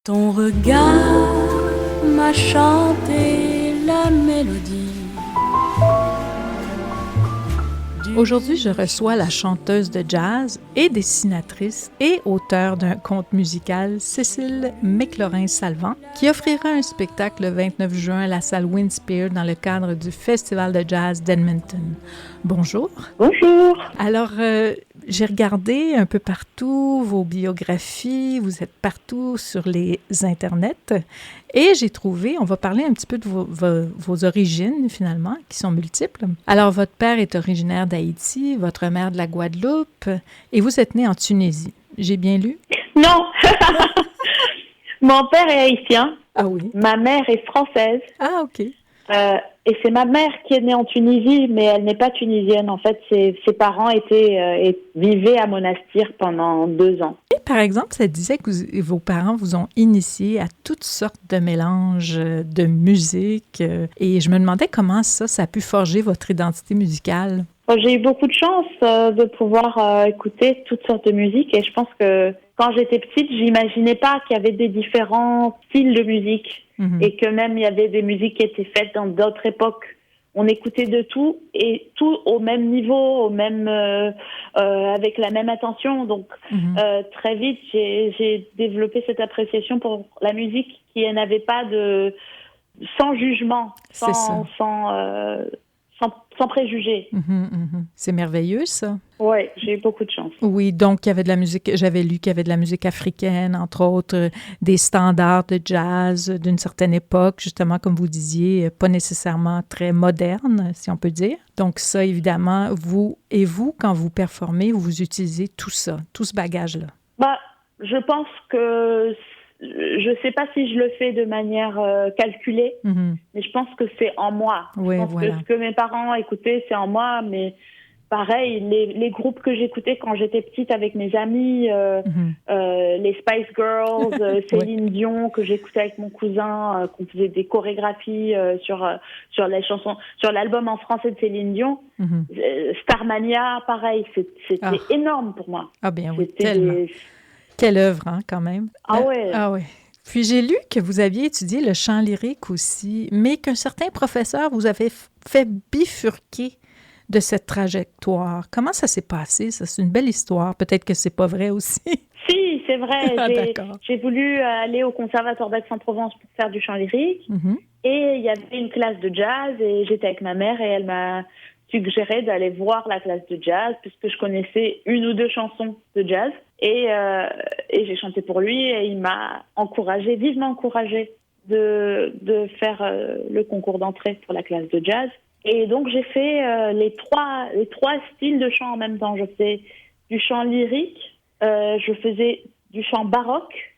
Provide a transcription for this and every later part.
Ton regard m'a chanté la mélodie. Aujourd'hui, je reçois la chanteuse de jazz et dessinatrice et auteure d'un conte musical, Cécile McLaurin-Salvant, qui offrira un spectacle le 29 juin à la salle Winspear dans le cadre du Festival de jazz d'Edmonton. Bonjour. Bonjour. Alors, j'ai regardé un peu partout vos biographies, vous êtes partout sur les internets et j'ai trouvé, on va parler un petit peu de vos origines finalement, qui sont multiples. Alors, votre père est originaire d'Haïti, votre mère de la Guadeloupe et vous êtes né en Tunisie. J'ai bien lu? Non. Mon père est haïtien. Ah oui. Ma mère est française. Ah, OK. Et c'est ma mère qui est née en Tunisie, mais elle n'est pas tunisienne. En fait, ses parents vivaient à Monastir pendant 2 ans. Et par exemple, ça disait que vos parents vous ont initié à toutes sortes de mélanges de musique. Et je me demandais comment ça a pu forger votre identité musicale. J'ai eu beaucoup de chance de pouvoir écouter toutes sortes de musique. Et je pense que quand j'étais petite, j'imaginais pas qu'il y avait des différents styles de musique. Mm-hmm. Et que même il y avait des musiques qui étaient faites dans d'autres époques. On écoutait de tout et tout au même niveau, avec la même attention. Donc très vite, j'ai développé cette appréciation pour la musique qui n'avait pas sans jugement, sans préjugés. C'est merveilleux, ça. Oui, j'ai eu beaucoup de chance. Oui, donc il y avait de la musique, j'avais lu qu'il y avait de la musique africaine, entre autres, des standards de jazz d'une certaine époque, justement, comme vous disiez, pas nécessairement très moderne, si on peut dire. Donc ça, évidemment, quand vous performez, vous utilisez tout ça, tout ce bagage-là. Je pense que je ne sais pas si je le fais de manière calculée, mais je pense que c'est en moi. Oui, je pense que ce que mes parents écoutaient, c'est en moi, mais pareil, les groupes que j'écoutais quand j'étais petite avec mes amis, les Spice Girls, Céline Dion, que j'écoutais avec mon cousin, qu'on faisait des chorégraphies sur les chansons, sur l'album en français de Céline Dion. Starmania, pareil, c'était énorme pour moi. Ah bien oui, tellement. Quelle œuvre, hein, quand même. Ah ouais. Ah ouais. Puis j'ai lu que vous aviez étudié le chant lyrique aussi, mais qu'un certain professeur vous avait fait bifurquer de cette trajectoire. Comment ça s'est passé, ça? C'est une belle histoire. Peut-être que c'est pas vrai aussi. Si, c'est vrai. D'accord. J'ai voulu aller au Conservatoire d'Aix-en-Provence pour faire du chant lyrique. Et il y avait une classe de jazz et j'étais avec ma mère et elle m'a suggéré d'aller voir la classe de jazz puisque je connaissais 1 ou 2 chansons de jazz. Et j'ai chanté pour lui et il m'a vivement encouragée de faire le concours d'entrée pour la classe de jazz. Et donc j'ai fait les trois styles de chant en même temps. Je faisais du chant lyrique, je faisais du chant baroque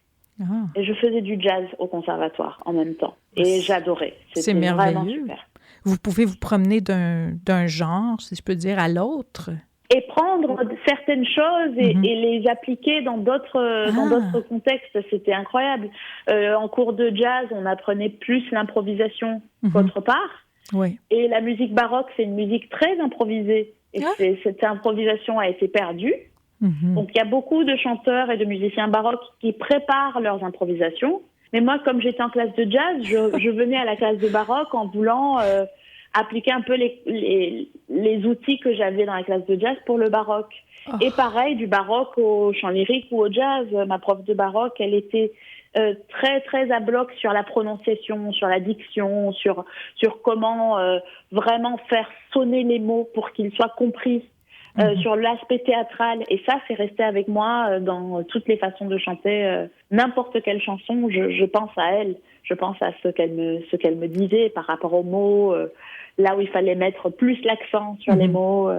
et je faisais du jazz au conservatoire en même temps. Et j'adorais. C'est merveilleux. Vraiment super. Vous pouvez vous promener d'un genre, si je peux dire, à l'autre. Et prendre certaines choses et les appliquer dans d'autres contextes. C'était incroyable. En cours de jazz, on apprenait plus l'improvisation qu'autre part. Oui. Et la musique baroque, c'est une musique très improvisée. Et cette improvisation a été perdue. Donc, il y a beaucoup de chanteurs et de musiciens baroques qui préparent leurs improvisations. Mais moi, comme j'étais en classe de jazz, je venais à la classe de baroque en voulant appliquer un peu les outils que j'avais dans la classe de jazz pour le baroque. Et pareil, du baroque au chant lyrique ou au jazz. Ma prof de baroque, elle était très, très à bloc sur la prononciation, sur la diction, sur comment vraiment faire sonner les mots pour qu'ils soient compris. Sur l'aspect théâtral, et ça, c'est resté avec moi dans toutes les façons de chanter. N'importe quelle chanson, je pense à elle. Je pense à ce qu'elle me disait par rapport aux mots, là où il fallait mettre plus l'accent sur les mots.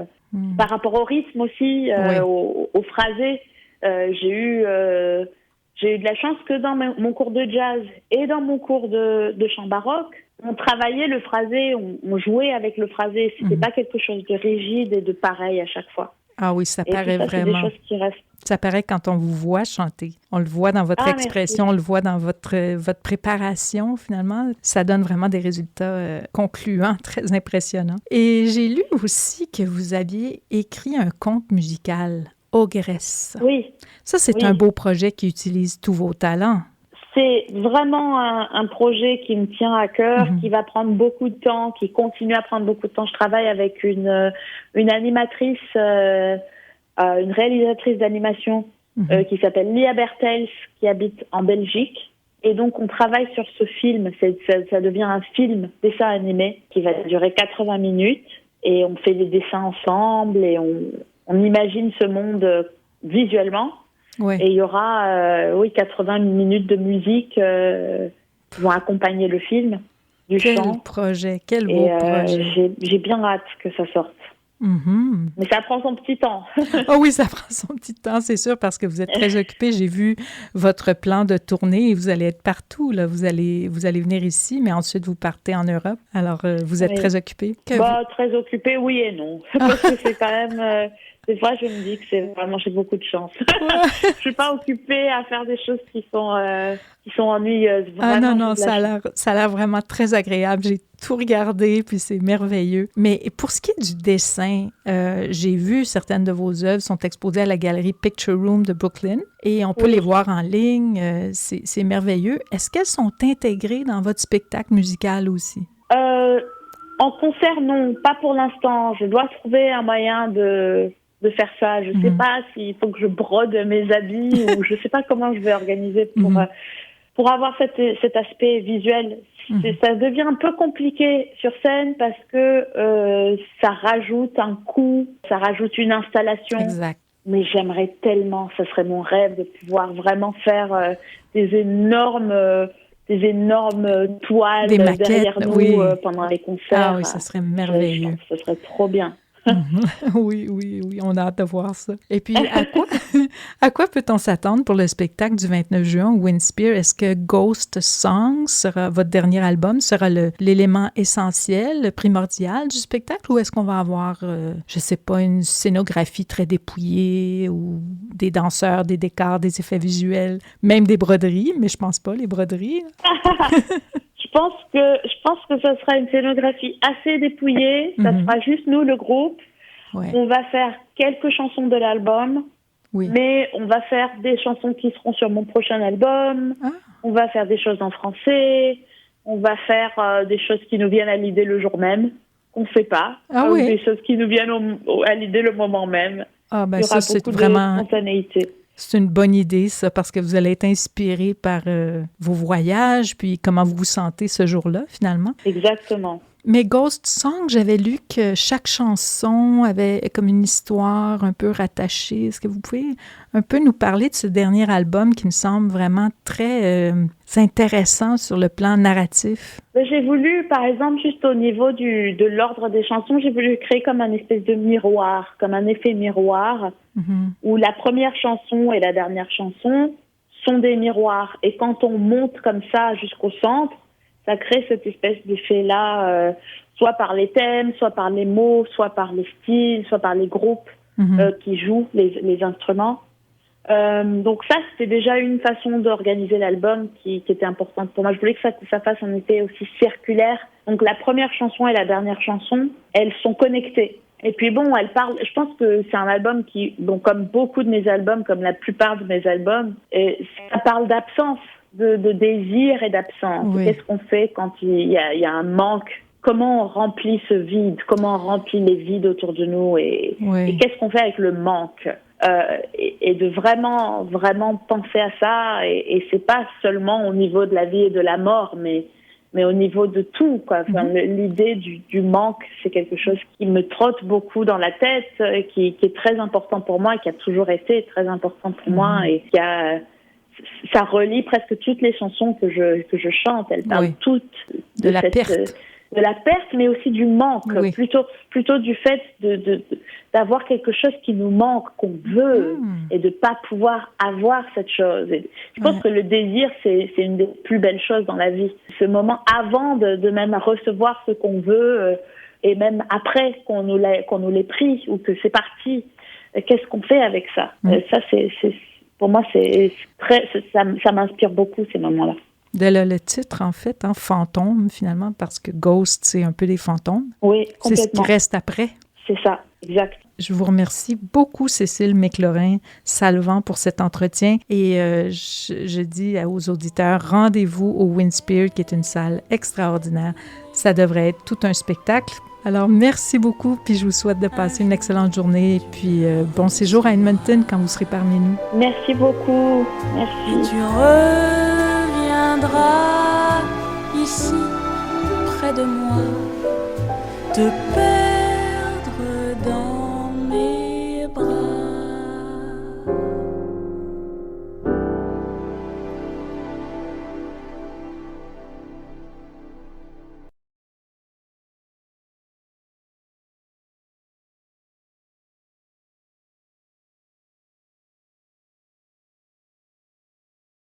Par rapport au rythme aussi, au phrasé. J'ai eu de la chance que dans mon cours de jazz et dans mon cours de chant baroque, on travaillait le phrasé, on jouait avec le phrasé. C'était pas quelque chose de rigide et de pareil à chaque fois. Ah oui, ça paraît ça, vraiment. C'est des choses qui restent. Ça paraît quand on vous voit chanter. On le voit dans votre expression, merci. On le voit dans votre préparation, finalement. Ça donne vraiment des résultats concluants, très impressionnants. Et j'ai lu aussi que vous aviez écrit un conte musical, Ogresse. Oui. Ça, c'est un beau projet qui utilise tous vos talents. C'est vraiment un projet qui me tient à cœur, qui va prendre beaucoup de temps, qui continue à prendre beaucoup de temps. Je travaille avec une animatrice, une réalisatrice d'animation qui s'appelle Lia Bertels, qui habite en Belgique. Et donc, on travaille sur ce film. Ça devient un film, dessin animé, qui va durer 80 minutes. Et on fait des dessins ensemble et on imagine ce monde visuellement. Ouais. Et il y aura 80 minutes de musique qui vont accompagner le film, du chant. Quel beau projet. J'ai bien hâte que ça sorte. Mais ça prend son petit temps. Oh oui, ça prend son petit temps, c'est sûr, parce que vous êtes très occupé. J'ai vu votre plan de tournée et vous allez être partout. Là. Vous allez venir ici, mais ensuite vous partez en Europe. Alors, vous êtes très occupé. Très occupé, oui et non. Parce que c'est quand même... des fois, je me dis que j'ai beaucoup de chance. Je suis pas occupée à faire des choses qui sont ennuyeuses. Vraiment, non, ça a l'air vraiment très agréable. J'ai tout regardé, puis c'est merveilleux. Mais pour ce qui est du dessin, j'ai vu certaines de vos œuvres sont exposées à la galerie Picture Room de Brooklyn et on peut les voir en ligne. C'est merveilleux. Est-ce qu'elles sont intégrées dans votre spectacle musical aussi? En concert, non, pas pour l'instant. Je dois trouver un moyen de faire ça. Je sais pas s'il faut que je brode mes habits ou je sais pas comment je vais organiser pour avoir cet aspect visuel. Ça devient un peu compliqué sur scène parce que ça rajoute un coût, ça rajoute une installation. Exact. Mais j'aimerais tellement, ça serait mon rêve de pouvoir vraiment faire des énormes toiles derrière nous pendant les concerts. Ah oui, ça serait merveilleux. Ça serait trop bien. Oui, on a hâte de voir ça. Et puis, à quoi peut-on s'attendre pour le spectacle du 29 juin au Winspear? Est-ce que Ghost Songs, votre dernier album, sera l'élément essentiel, primordial du spectacle, ou est-ce qu'on va avoir, je sais pas, une scénographie très dépouillée ou des danseurs, des décors, des effets visuels, même des broderies, mais je pense pas, les broderies. Je pense que ça sera une scénographie assez dépouillée. Ça sera juste nous, le groupe. Ouais. On va faire quelques chansons de l'album, mais on va faire des chansons qui seront sur mon prochain album. On va faire des choses en français. On va faire des choses qui nous viennent à l'idée le jour même, qu'on ne fait pas. Des choses qui nous viennent à l'idée le moment même. Ah, ben il y aura ça, beaucoup c'est vraiment... de spontanéité. C'est une bonne idée, ça, parce que vous allez être inspiré par vos voyages, puis comment vous vous sentez ce jour-là, finalement. Exactement. Mais Ghost Song, j'avais lu que chaque chanson avait comme une histoire un peu rattachée. Est-ce que vous pouvez un peu nous parler de ce dernier album qui me semble vraiment très intéressant sur le plan narratif? J'ai voulu, par exemple, juste au niveau de l'ordre des chansons, j'ai voulu créer comme un espèce de miroir, comme un effet miroir, où la première chanson et la dernière chanson sont des miroirs. Et quand on monte comme ça jusqu'au centre, ça crée cette espèce d'effet-là, soit par les thèmes, soit par les mots, soit par les styles, soit par les groupes qui jouent les instruments. Donc ça, c'était déjà une façon d'organiser l'album qui était importante pour moi. Je voulais que ça fasse un effet aussi circulaire. Donc la première chanson et la dernière chanson, elles sont connectées. Et puis bon, elles parlent. Je pense que c'est un album qui, bon, comme beaucoup de mes albums, comme la plupart de mes albums, ça parle d'absence. De désir et d'absence. Oui. Qu'est-ce qu'on fait quand il y a un manque? Comment on remplit ce vide? Comment on remplit les vides autour de nous? Et qu'est-ce qu'on fait avec le manque? Et de vraiment penser à ça. Et c'est pas seulement au niveau de la vie et de la mort, mais au niveau de tout, quoi. Enfin, l'idée du manque, c'est quelque chose qui me trotte beaucoup dans la tête, qui est très important pour moi, qui a toujours été très important pour moi, et ça relie presque toutes les chansons que je chante. Elles parlent toutes de la perte. De la perte, mais aussi du manque. Plutôt du fait d'avoir quelque chose qui nous manque, qu'on veut, et de pas pouvoir avoir cette chose. Et je pense que le désir, c'est une des plus belles choses dans la vie. Ce moment avant de même recevoir ce qu'on veut, et même après qu'on nous l'ait pris, ou que c'est parti, qu'est-ce qu'on fait avec ça? Ça, pour moi, ça m'inspire beaucoup, ces moments-là. De là, le titre, en fait, fantôme, finalement, parce que Ghost, c'est un peu des fantômes. Oui, complètement. C'est ce qui reste après. C'est ça, exact. Je vous remercie beaucoup, Cécile McLaurin-Salvant, pour cet entretien. Et je dis aux auditeurs, rendez-vous au Winspear, qui est une salle extraordinaire. Ça devrait être tout un spectacle. Alors, merci beaucoup, puis je vous souhaite de passer une excellente journée. Et puis, bon séjour à Edmonton quand vous serez parmi nous. Merci beaucoup. Merci. Et tu reviendras ici, près de moi, de paix.